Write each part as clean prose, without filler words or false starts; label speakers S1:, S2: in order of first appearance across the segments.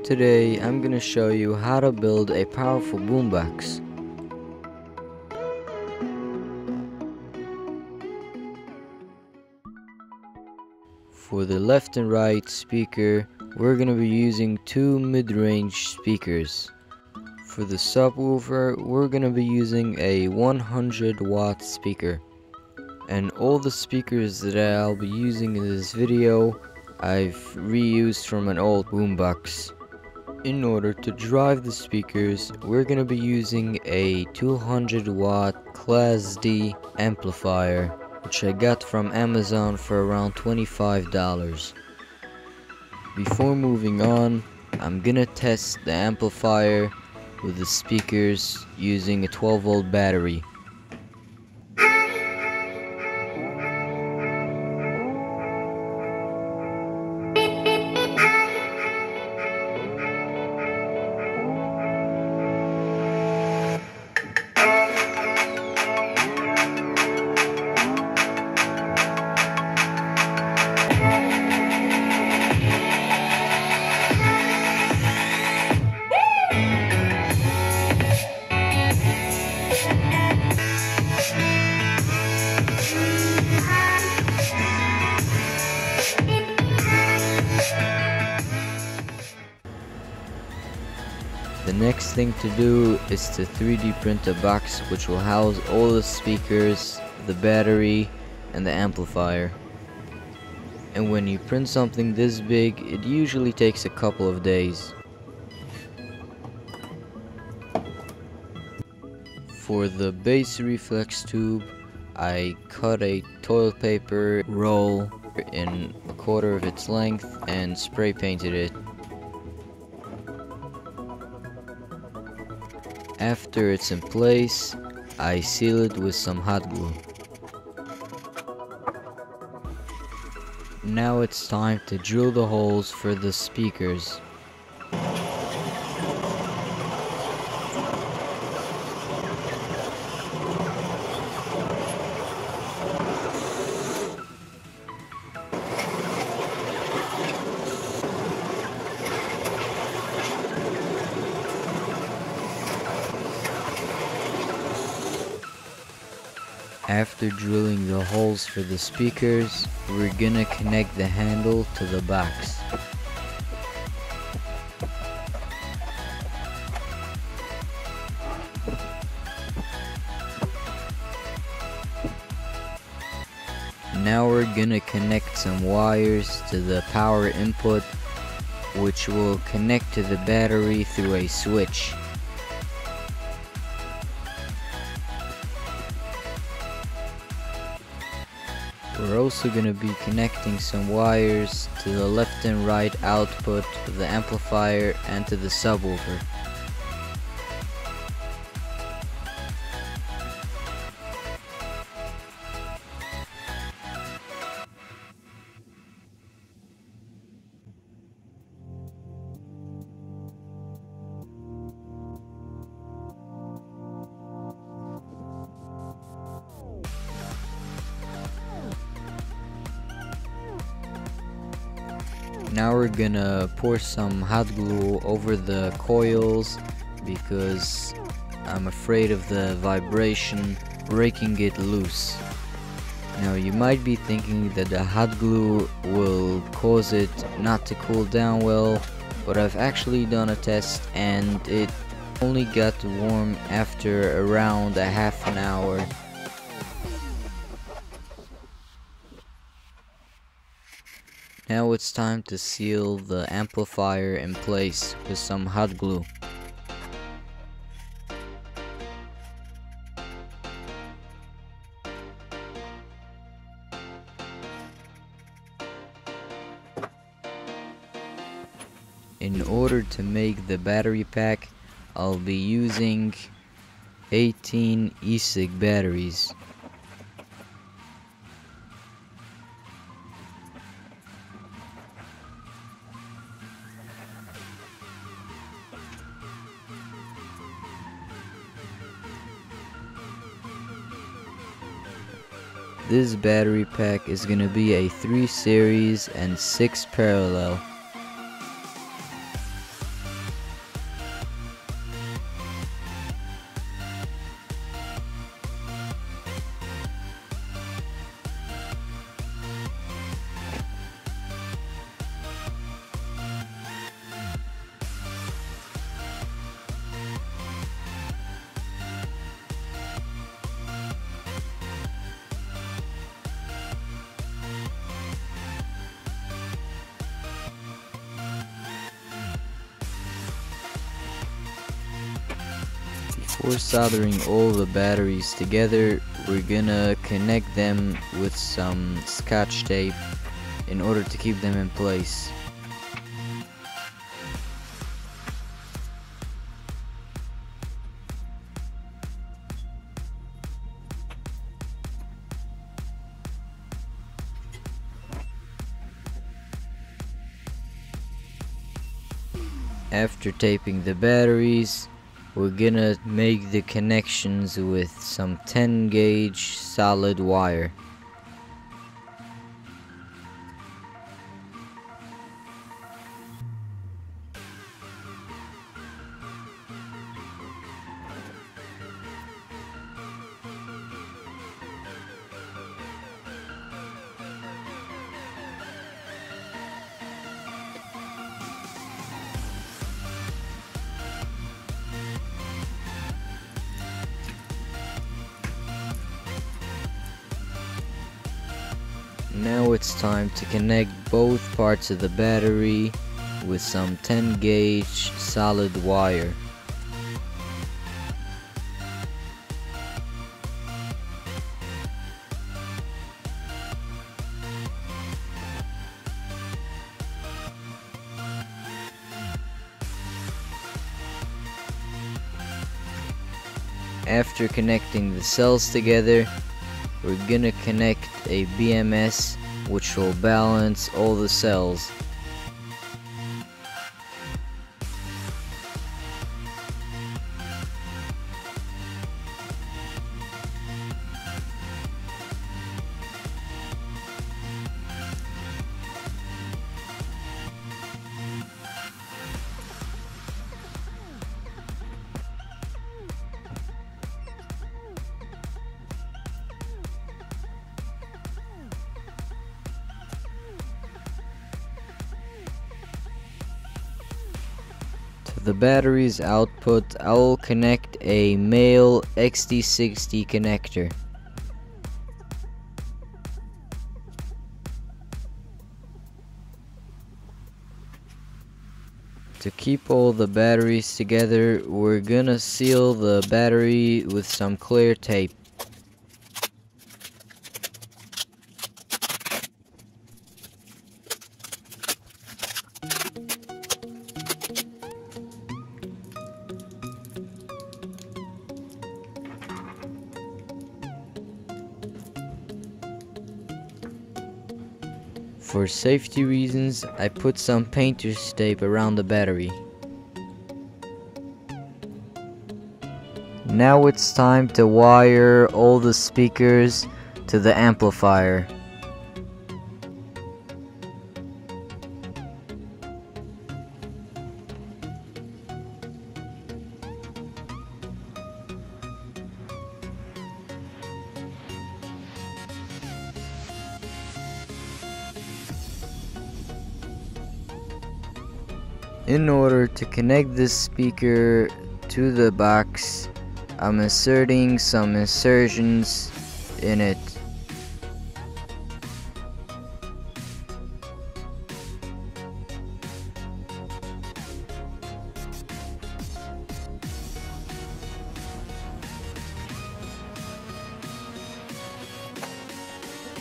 S1: Today I'm gonna show you how to build a powerful boombox. For the left and right speaker, we're gonna be using two mid-range speakers. For the subwoofer, we're gonna be using a 100-watt speaker. And all the speakers that I'll be using in this video, I've reused from an old boombox. In order to drive the speakers, we're gonna be using a 200-watt Class D amplifier, which I got from Amazon for around $25. Before moving on, I'm gonna test the amplifier with the speakers using a 12-volt battery. The next thing to do is to 3D print a box which will house all the speakers, the battery, and the amplifier. And when you print something this big, it usually takes a couple of days. For the base reflex tube, I cut a toilet paper roll in a quarter of its length and spray painted it. After it's in place, I seal it with some hot glue. Now it's time to drill the holes for the speakers. After drilling the holes for the speakers, we're gonna connect the handle to the box. Now we're gonna connect some wires to the power input, which will connect to the battery through a switch. We're also going to be connecting some wires to the left and right output of the amplifier and to the subwoofer. Now we're gonna pour some hot glue over the coils because I'm afraid of the vibration breaking it loose. Now you might be thinking that the hot glue will cause it not to cool down well, but I've actually done a test and it only got warm after around a half an hour. Now it's time to seal the amplifier in place with some hot glue. In order to make the battery pack, I'll be using 18 e-cig batteries. This battery pack is going to be a 3 series and 6 parallel. For soldering all the batteries together, we're gonna connect them with some scotch tape in order to keep them in place. After taping the batteries, we're gonna make the connections with some 10 gauge solid wire. Now it's time to connect both parts of the battery with some 10 gauge solid wire. After connecting the cells together, we're gonna connect a BMS which will balance all the cells. To the battery's output, I will connect a male XT60 connector. To keep all the batteries together, we're gonna seal the battery with some clear tape. For safety reasons, I put some painter's tape around the battery. Now it's time to wire all the speakers to the amplifier. In order to connect this speaker to the box, I'm inserting some insertions in it.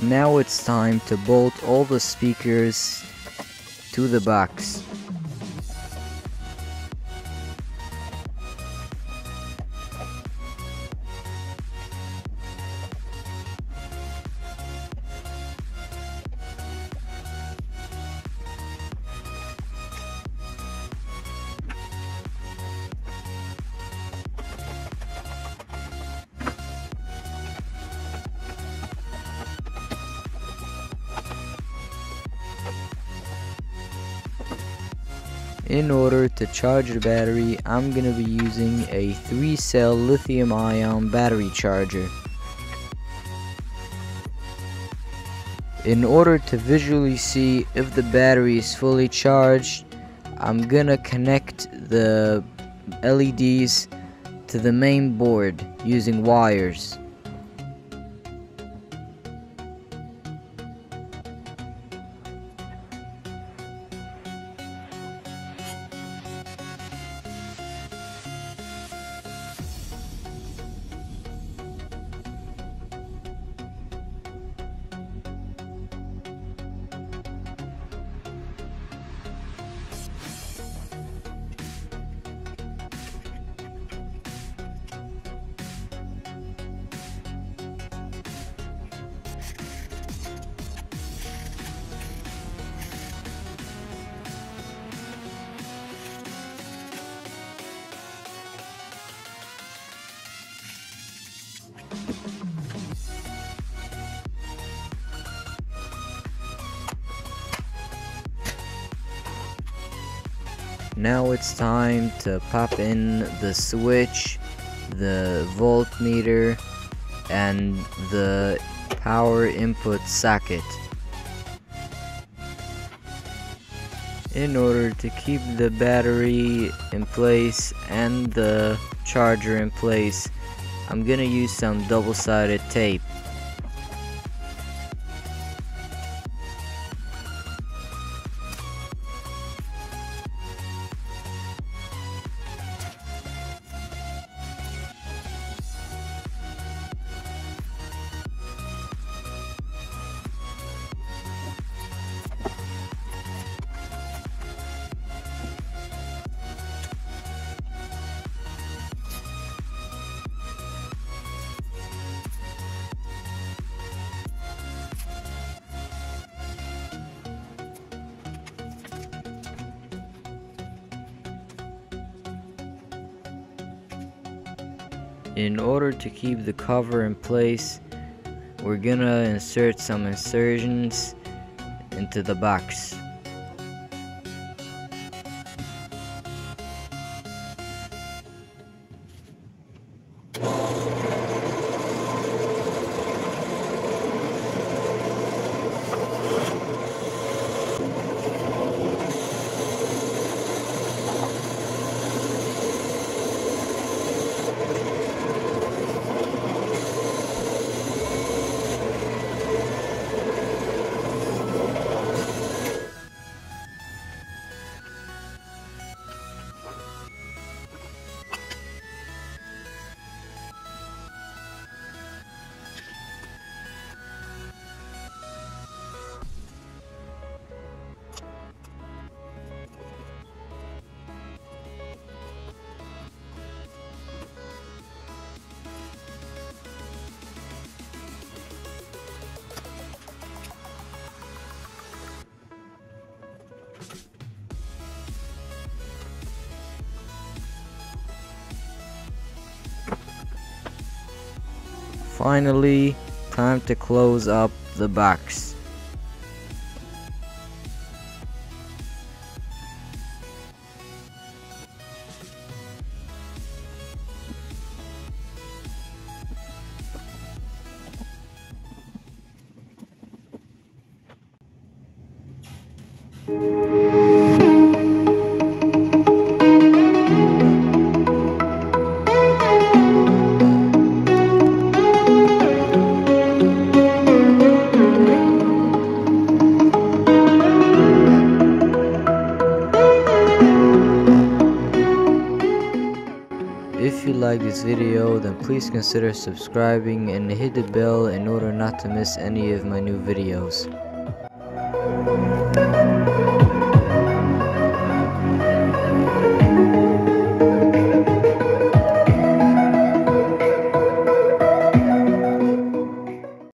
S1: Now it's time to bolt all the speakers to the box. In order to charge the battery, I'm gonna be using a 3-cell lithium-ion battery charger. In order to visually see if the battery is fully charged, I'm gonna connect the LEDs to the main board using wires. Now it's time to pop in the switch, the voltmeter, and the power input socket. In order to keep the battery in place and the charger in place, I'm gonna use some double-sided tape. In order to keep the cover in place, we're gonna insert some insertions into the box. Finally, time to close up the box. If you like this video, then please consider subscribing and hit the bell in order not to miss any of my new videos.